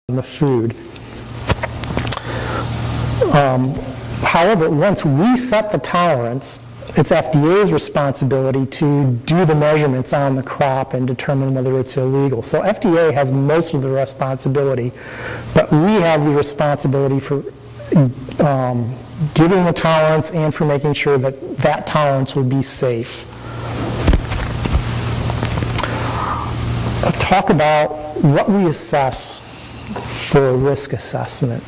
the food. However, once we set the tolerance, it's FDA's responsibility to do the measurements on the crop and determine whether it's illegal. So FDA has most of the responsibility, but we have the responsibility for giving the tolerance and for making sure that that tolerance will be safe. Let's talk about what we assess for risk assessment.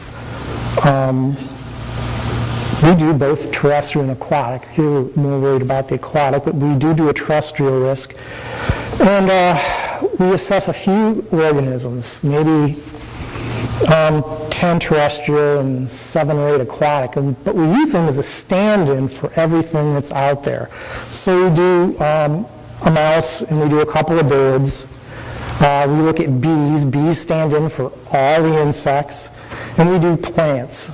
We do both terrestrial and aquatic. Here we're more worried about the aquatic, but we do a terrestrial risk. And we assess a few organisms, maybe 10 terrestrial and 7 or 8 aquatic, but we use them as a stand-in for everything that's out there. So we do a mouse and we do a couple of birds. We look at bees. Bees stand in for all the insects. And we do plants.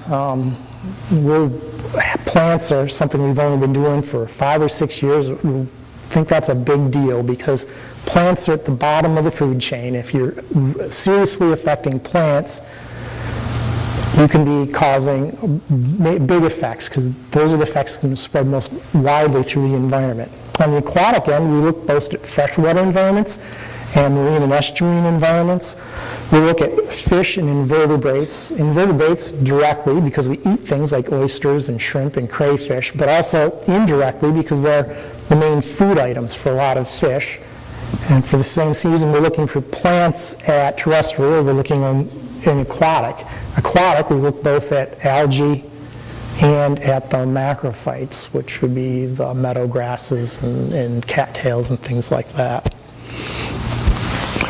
Plants are something we've only been doing for 5 or 6 years. We think that's a big deal because plants are at the bottom of the food chain. If you're seriously affecting plants, you can be causing big effects because those are the effects that can spread most widely through the environment. On the aquatic end, we look both at freshwater environments and marine and estuarine environments. We look at fish and invertebrates. Invertebrates directly because we eat things like oysters and shrimp and crayfish, but also indirectly because they're the main food items for a lot of fish. And for the same reason, we're looking for plants at terrestrial, we're looking in aquatic. Aquatic, we look both at algae and at the macrophytes, which would be the meadow grasses and cattails and things like that.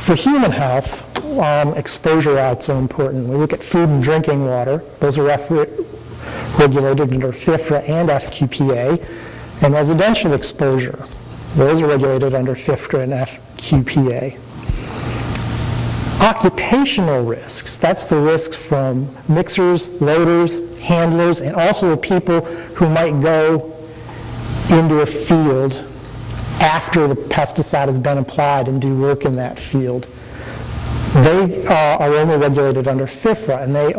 For human health, exposure routes are important. We look at food and drinking water. Those are regulated under FIFRA and FQPA. And residential exposure, those are regulated under FIFRA and FQPA. Occupational risks, that's the risks from mixers, loaders, handlers, and also the people who might go into a field after the pesticide has been applied and do work in that field. They are only regulated under FIFRA, and they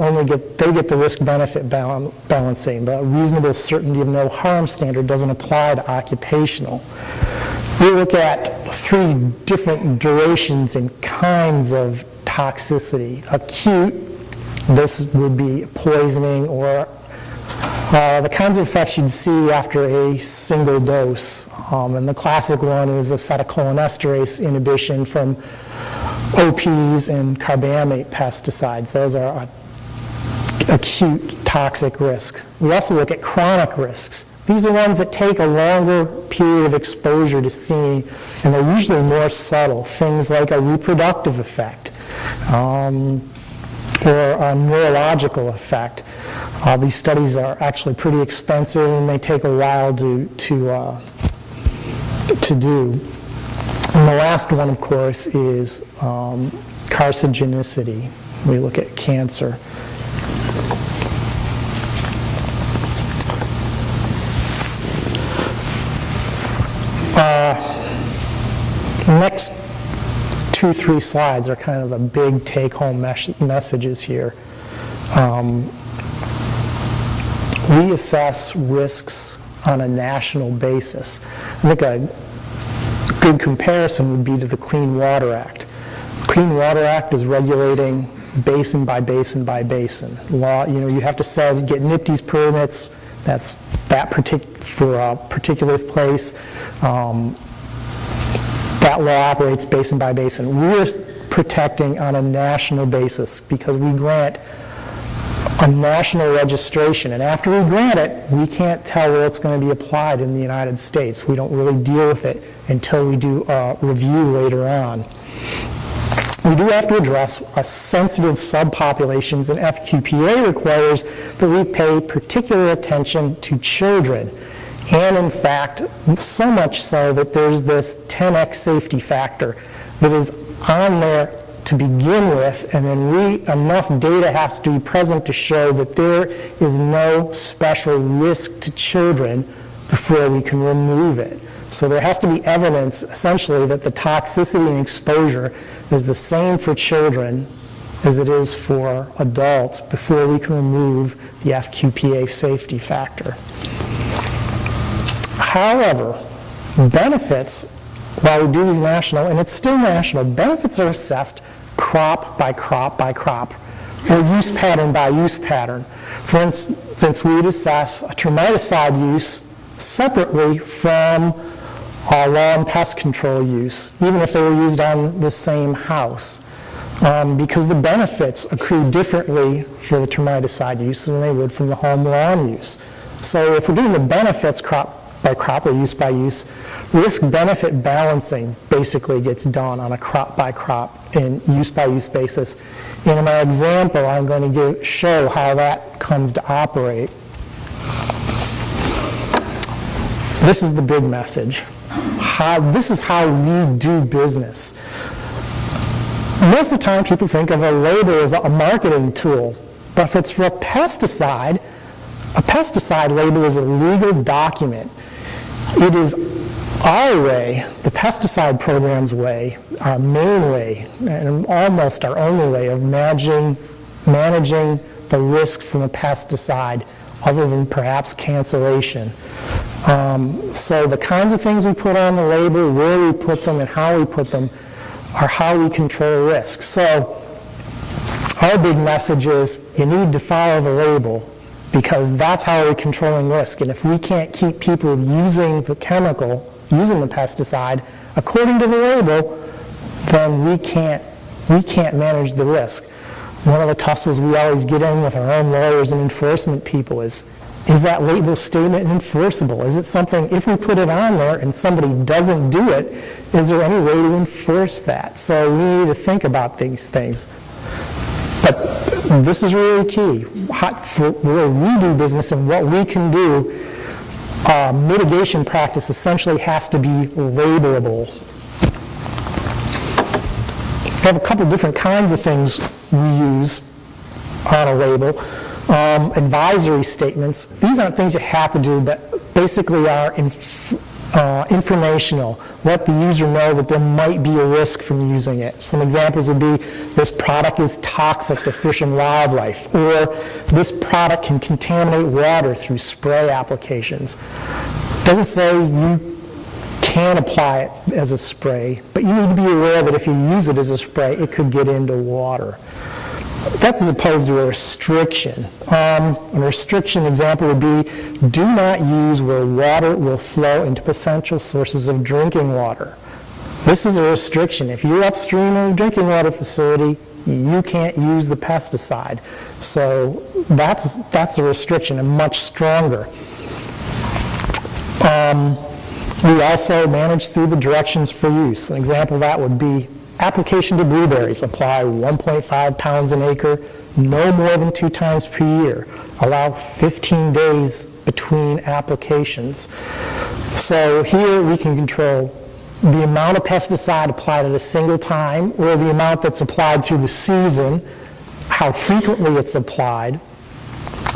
get the risk-benefit balancing. The reasonable certainty of no harm standard doesn't apply to occupational. We look at 3 different durations and kinds of toxicity. Acute, this would be poisoning or the kinds of effects you'd see after a single dose. And the classic one is acetylcholinesterase inhibition from OPs and carbamate pesticides. Those are acute toxic risk. We also look at chronic risks. These are ones that take a longer period of exposure to see, and they're usually more subtle. Things like a reproductive effect or a neurological effect. These studies are actually pretty expensive and they take a while to do. And the last one, of course, is carcinogenicity. We look at cancer. The next 2-3 slides are kind of the big take-home messages here. We assess risks on a national basis. I think a good comparison would be to the Clean Water Act. The Clean Water Act is regulating basin by basin by basin. You have to get NIPTES permits. That's for a particular place. That law operates basin by basin. We're protecting on a national basis because we grant a national registration, and after we grant it, we can't tell where it's going to be applied in the United States. We don't really deal with it until we do a review later on. We do have to address sensitive subpopulations, and FQPA requires that we pay particular attention to children. And in fact, so much so that there's this 10x safety factor that is on there to begin with, and then enough data has to be present to show that there is no special risk to children before we can remove it. So there has to be evidence, essentially, that the toxicity and exposure is the same for children as it is for adults before we can remove the FQPA safety factor. However, benefits, while we do these national, and it's still national, benefits are assessed crop by crop by crop, or use pattern by use pattern. For instance, we'd assess a termiticide use separately from our lawn pest control use, even if they were used on the same house, because the benefits accrue differently for the termiticide use than they would from the home lawn use. So if we're doing the benefits crop by crop or use by use, risk-benefit balancing basically gets done on a crop by crop and use by use basis. And in my example, I'm going to show how that comes to operate. This is the big message. This is how we do business. Most of the time, people think of a label as a marketing tool, but if it's for a pesticide label is a legal document. It is our way, the pesticide program's way, our main way, and almost our only way of managing the risk from a pesticide, other than perhaps cancellation. So the kinds of things we put on the label, where we put them, and how we put them are how we control risk. So our big message is you need to follow the label, because that's how we're controlling risk. And if we can't keep people using the chemical, using the pesticide, according to the label, then we can't manage the risk. One of the tussles we always get in with our own lawyers and enforcement people is that label statement enforceable? Is it something, if we put it on there and somebody doesn't do it, is there any way to enforce that? So we need to think about these things. But this is really key. For the way we do business and what we can do, mitigation practice essentially has to be labelable. We have a couple different kinds of things we use on a label. Advisory statements, these aren't things you have to do, but basically are informational, let the user know that there might be a risk from using it. Some examples would be, this product is toxic to fish and wildlife, or this product can contaminate water through spray applications. It doesn't say you can apply it as a spray, but you need to be aware that if you use it as a spray, it could get into water. That's as opposed to a restriction. A restriction example would be, do not use where water will flow into potential sources of drinking water. This is a restriction. If you're upstream of a drinking water facility, you can't use the pesticide. So that's a restriction, and much stronger. We also manage through the directions for use. An example of that would be, application to blueberries, apply 1.5 pounds an acre, no more than 2 times per year. Allow 15 days between applications. So here we can control the amount of pesticide applied at a single time, or the amount that's applied through the season, how frequently it's applied.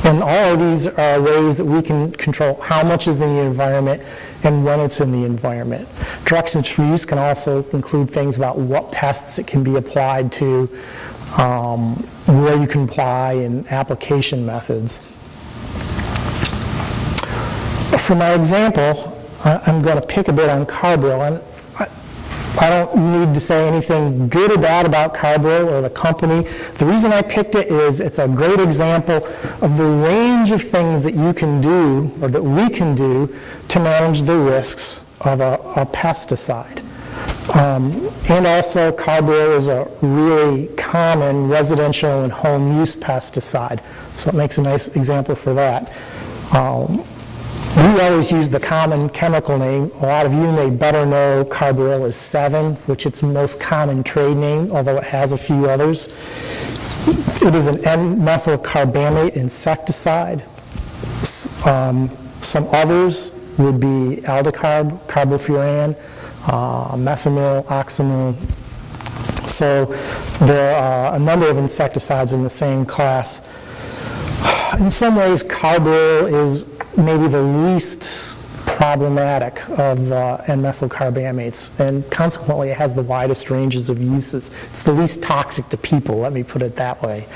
And all of these are ways that we can control how much is in the environment and when it's in the environment. Directions for use can also include things about what pests it can be applied to, where you can apply, and application methods. For my example, I'm going to pick a bit on carbaryl, and I don't need to say anything good or bad about carbaryl or the company. The reason I picked it is it's a great example of the range of things that you can do, or that we can do, to manage the risks of a pesticide. And also, carbaryl is a really common residential and home use pesticide, so it makes a nice example for that. We always use the common chemical name. A lot of you may better know carbaryl as 7, which is its most common trade name, although it has a few others. It is an N-methylcarbamate insecticide. Some others would be aldicarb, carbofuran, methamil, oxamil. So there are a number of insecticides in the same class. In some ways, carbaryl is maybe the least problematic of N-methylcarbamates, and consequently it has the widest ranges of uses. It's the least toxic to people, let me put it that way.